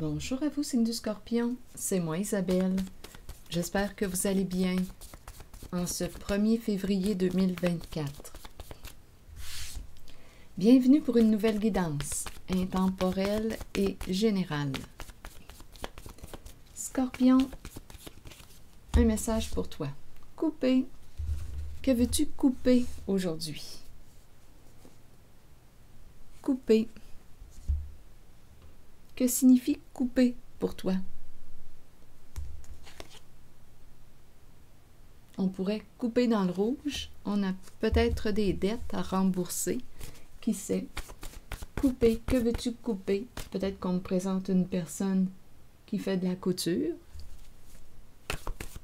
Bonjour à vous, signe du Scorpion, c'est moi Isabelle. J'espère que vous allez bien en ce 1er février 2024. Bienvenue pour une nouvelle guidance, intemporelle et générale. Scorpion, un message pour toi. Couper. Que veux-tu couper aujourd'hui? Couper. Que signifie couper pour toi? On pourrait couper dans le rouge. On a peut-être des dettes à rembourser. Qui sait? Couper. Que veux-tu couper? Peut-être qu'on me présente une personne qui fait de la couture.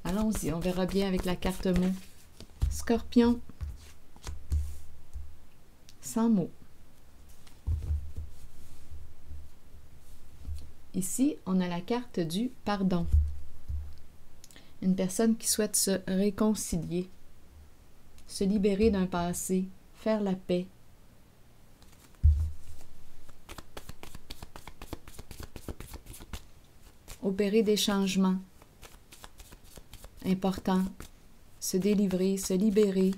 Allons-y, on verra bien avec la carte mots. Scorpion. Sans mots. Ici, on a la carte du pardon. Une personne qui souhaite se réconcilier, se libérer d'un passé, faire la paix. Opérer des changements importants, se délivrer, se libérer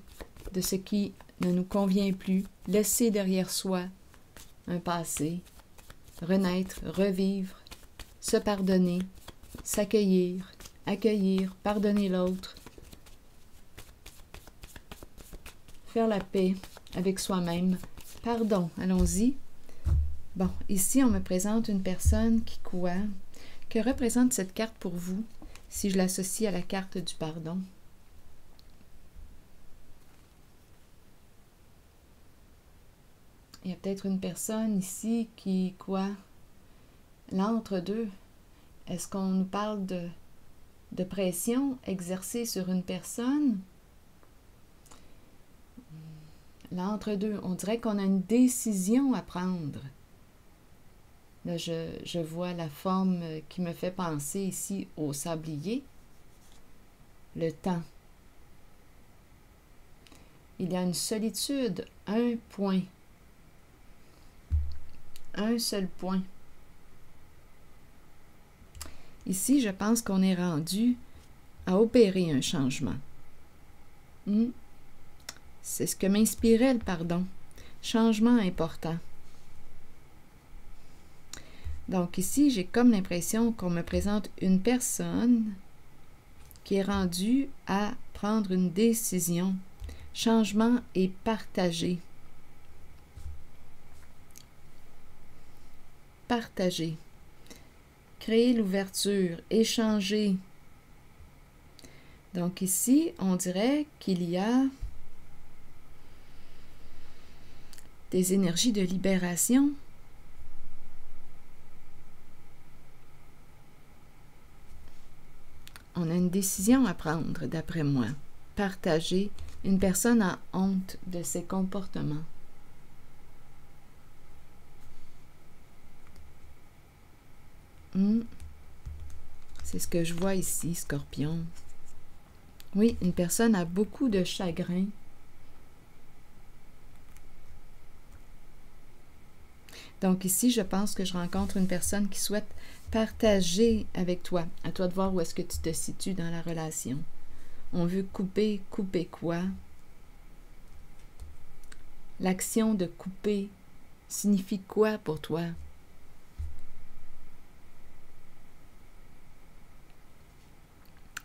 de ce qui ne nous convient plus, laisser derrière soi un passé, renaître, revivre, se pardonner, s'accueillir, accueillir, pardonner l'autre, faire la paix avec soi-même. Pardon, allons-y. Bon, ici, on me présente une personne qui quoi? Que représente cette carte pour vous, si je l'associe à la carte du pardon? Il y a peut-être une personne ici qui, quoi? L'entre-deux. Est-ce qu'on nous parle de pression exercée sur une personne? L'entre-deux. On dirait qu'on a une décision à prendre. Là, je vois la forme qui me fait penser ici au sablier. Le temps. Il y a une solitude, un point. Un seul point. Ici, je pense qu'on est rendu à opérer un changement. C'est ce que m'inspirait le pardon. Changement important. Donc ici, j'ai comme l'impression qu'on me présente une personne qui est rendue à prendre une décision. Changement et partagé. Partager. Créer l'ouverture, échanger. Donc ici, on dirait qu'il y a des énergies de libération. On a une décision à prendre, d'après moi. Partager. Une personne a honte de ses comportements. C'est ce que je vois ici, Scorpion. Oui, une personne a beaucoup de chagrin. Donc ici, je pense que je rencontre une personne qui souhaite partager avec toi. À toi de voir où est-ce que tu te situes dans la relation. On veut couper. Couper quoi? L'action de couper signifie quoi pour toi?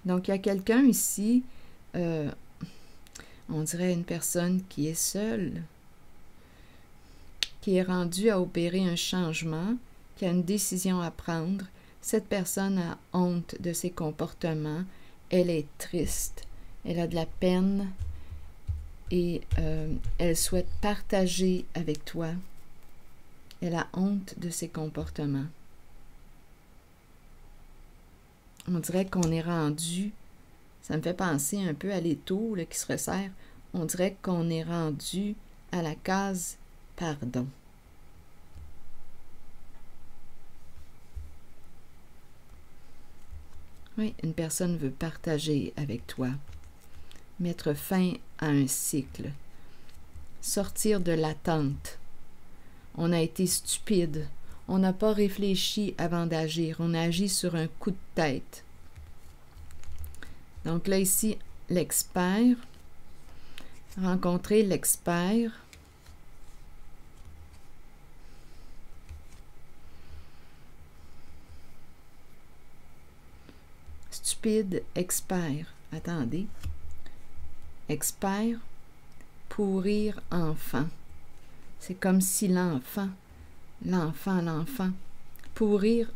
Donc, il y a quelqu'un ici, on dirait une personne qui est seule, qui est rendue à opérer un changement, qui a une décision à prendre. Cette personne a honte de ses comportements, elle est triste, elle a de la peine et elle souhaite partager avec toi. Elle a honte de ses comportements. On dirait qu'on est rendu, ça me fait penser un peu à l'étau là, qui se resserre, on dirait qu'on est rendu à la case pardon. Oui, une personne veut partager avec toi, mettre fin à un cycle, sortir de l'attente. On a été stupide, On n'a pas réfléchi avant d'agir. On agit sur un coup de tête. Donc là, ici, l'expert. Rencontrer l'expert. Stupide expert. Attendez. Expert. Pourrir enfant. C'est comme si l'enfant, pourrir,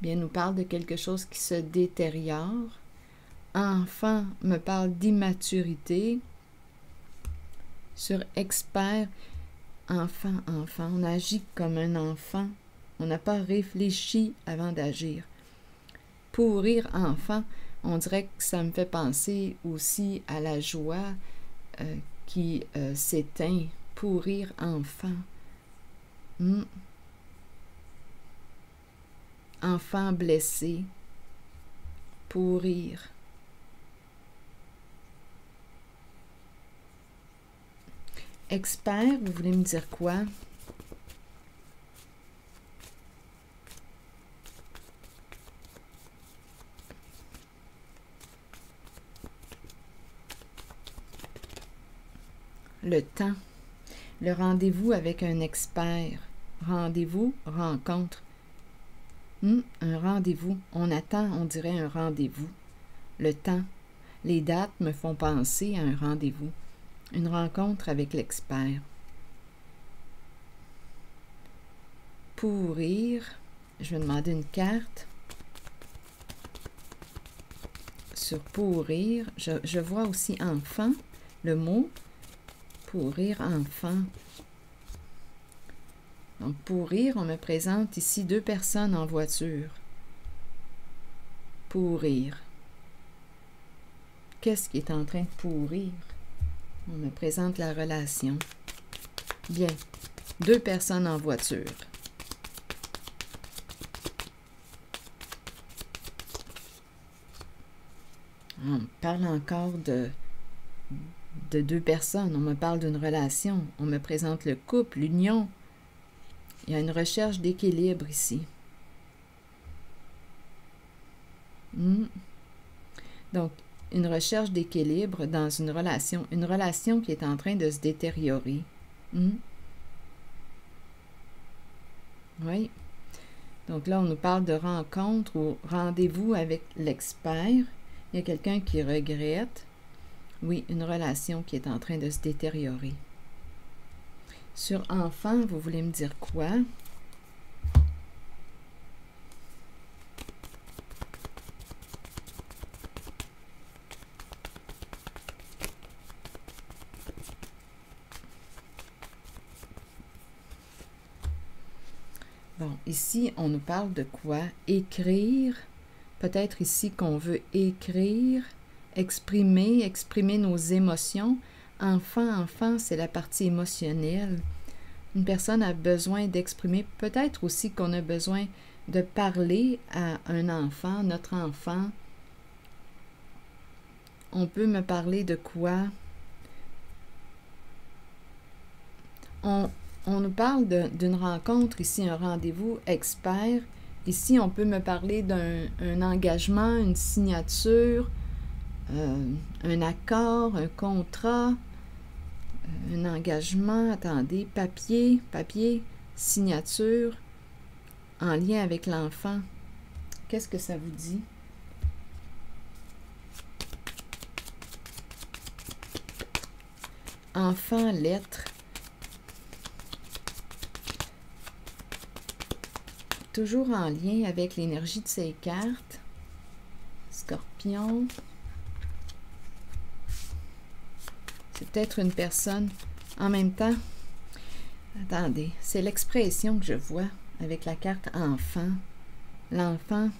bien nous parle de quelque chose qui se détériore. Enfant me parle d'immaturité. Sur expert, enfant, on agit comme un enfant. On n'a pas réfléchi avant d'agir. Pourrir enfant, on dirait que ça me fait penser aussi à la joie qui s'éteint. Pourrir enfant. Enfant blessé. Pourrir. Expert, vous voulez me dire quoi? Le temps. Le rendez-vous avec un expert. Rendez-vous, rencontre. Un rendez-vous. On attend, on dirait un rendez-vous. Le temps. Les dates me font penser à un rendez-vous. Une rencontre avec l'expert. Pourrir. Je vais demander une carte. Sur pourrir, je vois aussi enfant, le mot. Pourrir enfant. Donc, pourrir, on me présente ici 2 personnes en voiture. Pourrir. Qu'est-ce qui est en train de pourrir? On me présente la relation. Bien. 2 personnes en voiture. On me parle encore de 2 personnes. On me parle d'une relation. On me présente le couple, l'union. Il y a une recherche d'équilibre ici. Donc, une recherche d'équilibre dans une relation qui est en train de se détériorer. Oui. Donc là, on nous parle de rencontre ou rendez-vous avec l'expert. Il y a quelqu'un qui regrette. Oui, une relation qui est en train de se détériorer. Sur enfant, vous voulez me dire quoi? Bon, ici, on nous parle de quoi? Écrire. Peut-être ici qu'on veut écrire, exprimer nos émotions. Enfant, c'est la partie émotionnelle. Une personne a besoin d'exprimer. Peut-être aussi qu'on a besoin de parler à un enfant, notre enfant. On peut me parler de quoi? On nous parle d'une rencontre ici, un rendez-vous expert. Ici, on peut me parler d'un engagement, une signature, un accord, un contrat, un engagement, attendez, papier, signature, en lien avec l'enfant. Qu'est-ce que ça vous dit? Enfant, lettre. Toujours en lien avec l'énergie de ces cartes. Scorpion. C'est peut-être une personne. En même temps, attendez, c'est l'expression que je vois avec la carte enfant. L'enfant,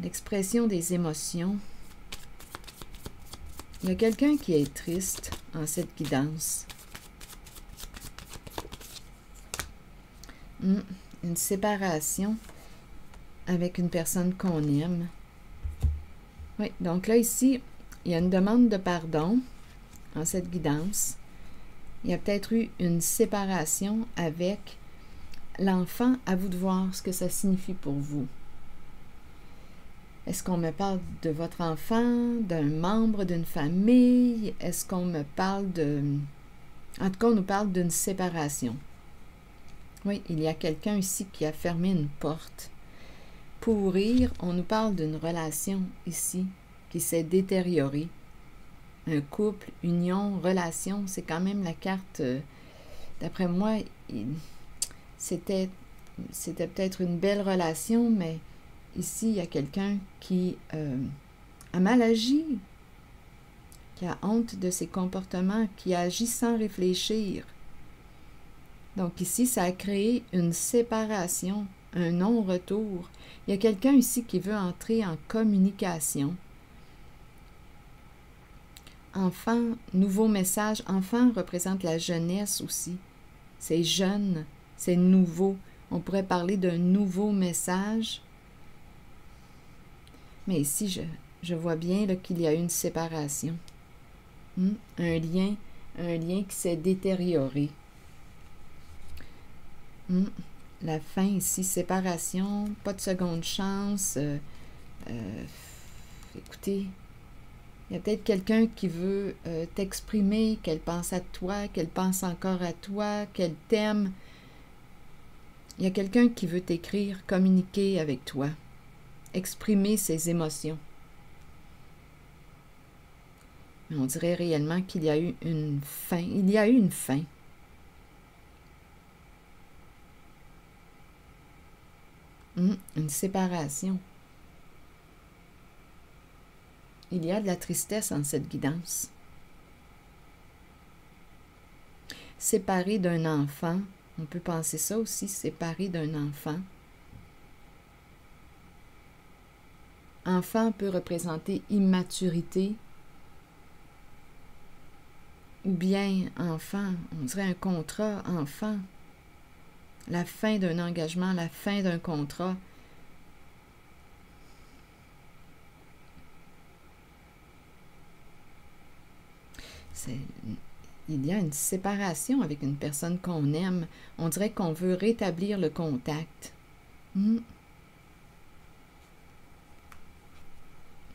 l'expression des émotions. Il y a quelqu'un qui est triste en cette guidance. Une séparation avec une personne qu'on aime. Oui, donc là, ici, il y a une demande de pardon en cette guidance. Il y a peut-être eu une séparation avec l'enfant. À vous de voir ce que ça signifie pour vous. Est-ce qu'on me parle de votre enfant, d'un membre d'une famille? Est-ce qu'on me parle de... En tout cas, on nous parle d'une séparation. Oui, il y a quelqu'un ici qui a fermé une porte. Pourrir, on nous parle d'une relation ici qui s'est détériorée. Un couple, union, relation, c'est quand même la carte, d'après moi, c'était peut-être une belle relation, mais ici, il y a quelqu'un qui a mal agi, qui a honte de ses comportements, qui a agi sans réfléchir. Donc ici, ça a créé une séparation, un non-retour. Il y a quelqu'un ici qui veut entrer en communication. Enfant, nouveau message. Enfant représente la jeunesse aussi. C'est jeune, c'est nouveau. On pourrait parler d'un nouveau message. Mais ici, je vois bien qu'il y a une séparation. Un lien qui s'est détérioré. La fin ici, séparation, pas de seconde chance. Écoutez, il y a peut-être quelqu'un qui veut t'exprimer, qu'elle pense à toi, qu'elle pense encore à toi, qu'elle t'aime. Il y a quelqu'un qui veut t'écrire, communiquer avec toi, exprimer ses émotions. Mais on dirait réellement qu'il y a eu une fin. Il y a eu une fin. Une séparation. Il y a de la tristesse en cette guidance. Séparé d'un enfant, on peut penser ça aussi, séparé d'un enfant. Enfant peut représenter immaturité, ou bien enfant, on dirait un contrat, enfant. La fin d'un engagement, la fin d'un contrat. Il y a une séparation avec une personne qu'on aime. On dirait qu'on veut rétablir le contact.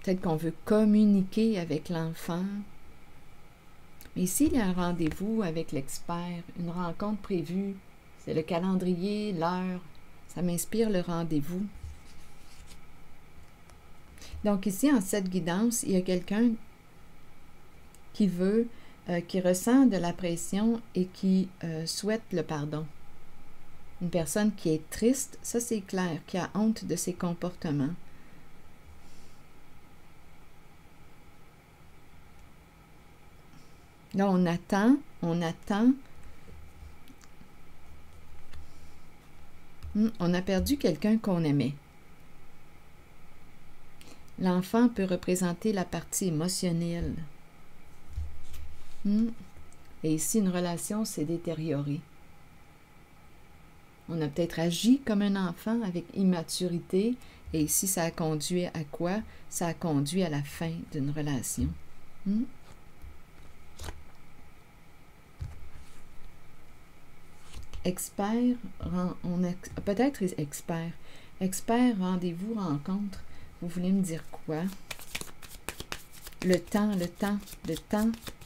Peut-être qu'on veut communiquer avec l'enfant. Mais ici, il y a un rendez-vous avec l'expert, une rencontre prévue. C'est le calendrier, l'heure. Ça m'inspire le rendez-vous. Donc ici, en cette guidance, il y a quelqu'un qui veut, qui ressent de la pression et qui souhaite le pardon. Une personne qui est triste, ça c'est clair, qui a honte de ses comportements. Là, on attend. On a perdu quelqu'un qu'on aimait. L'enfant peut représenter la partie émotionnelle. Et ici, une relation s'est détériorée. On a peut-être agi comme un enfant avec immaturité. Et ici, ça a conduit à quoi? Ça a conduit à la fin d'une relation. Expert, peut-être expert. Expert, rendez-vous, rencontre. Vous voulez me dire quoi? Le temps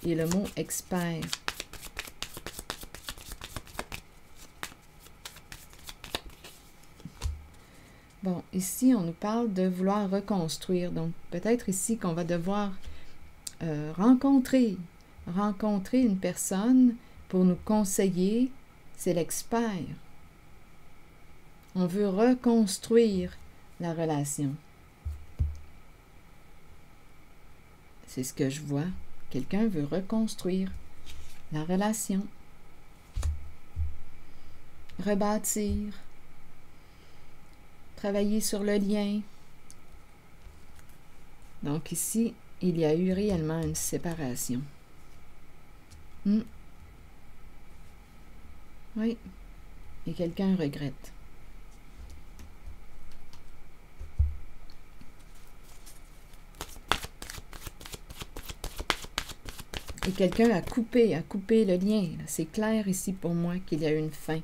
et le mot expert. Bon, ici, on nous parle de vouloir reconstruire. Donc, peut-être ici qu'on va devoir rencontrer une personne pour nous conseiller. C'est l'expert. On veut reconstruire la relation. C'est ce que je vois. Quelqu'un veut reconstruire la relation. Rebâtir. Travailler sur le lien. Donc ici, il y a eu réellement une séparation. Oui. Et quelqu'un regrette. Et quelqu'un a coupé le lien. C'est clair ici pour moi qu'il y a une fin.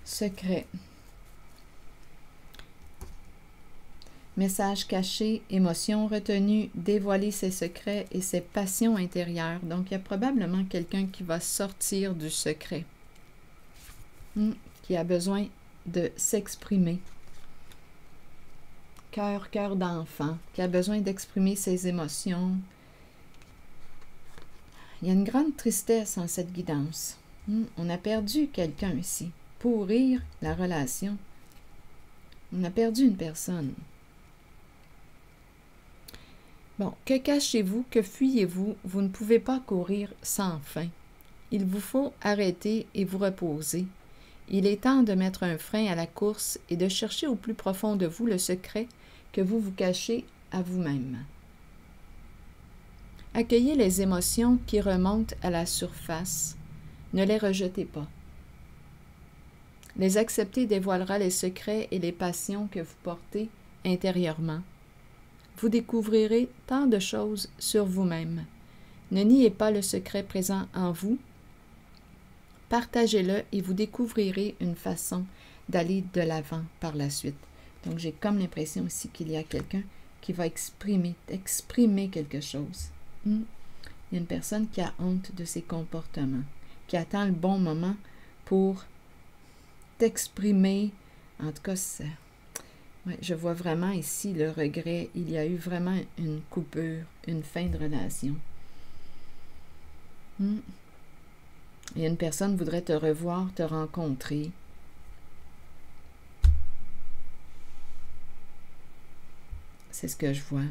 Secret. Message caché, émotion retenue, dévoiler ses secrets et ses passions intérieures. Donc, il y a probablement quelqu'un qui va sortir du secret, qui a besoin de s'exprimer. Cœur d'enfant, qui a besoin d'exprimer ses émotions. Il y a une grande tristesse en cette guidance. On a perdu quelqu'un ici. Pourrir la relation. On a perdu une personne. Bon, que cachez-vous, que fuyez-vous? Vous ne pouvez pas courir sans fin. Il vous faut arrêter et vous reposer. Il est temps de mettre un frein à la course et de chercher au plus profond de vous le secret que vous vous cachez à vous-même. Accueillez les émotions qui remontent à la surface. Ne les rejetez pas. Les accepter dévoilera les secrets et les passions que vous portez intérieurement. Vous découvrirez tant de choses sur vous-même. Ne niez pas le secret présent en vous. Partagez-le et vous découvrirez une façon d'aller de l'avant par la suite. Donc, j'ai comme l'impression ici qu'il y a quelqu'un qui va exprimer quelque chose. Il y a une personne qui a honte de ses comportements, qui attend le bon moment pour t'exprimer. En tout cas, ouais, je vois vraiment ici le regret. Il y a eu vraiment une coupure, une fin de relation. Et une personne voudrait te revoir, te rencontrer. C'est ce que je vois.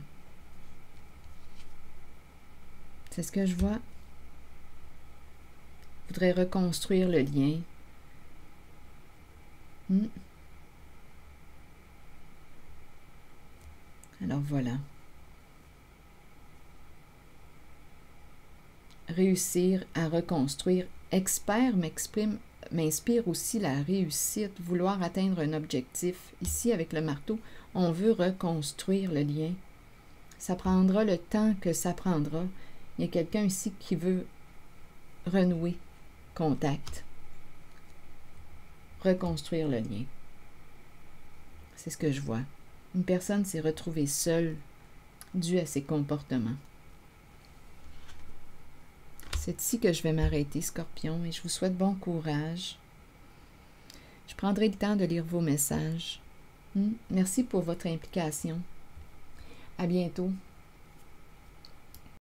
C'est ce que je vois. Voudrait reconstruire le lien. Alors voilà. Réussir à reconstruire. Expert m'inspire aussi la réussite, vouloir atteindre un objectif. Ici, avec le marteau, on veut reconstruire le lien. Ça prendra le temps que ça prendra. Il y a quelqu'un ici qui veut renouer contact. Reconstruire le lien. C'est ce que je vois. Une personne s'est retrouvée seule dû à ses comportements. C'est ici que je vais m'arrêter, Scorpion, et je vous souhaite bon courage. Je prendrai le temps de lire vos messages. Merci pour votre implication. À bientôt.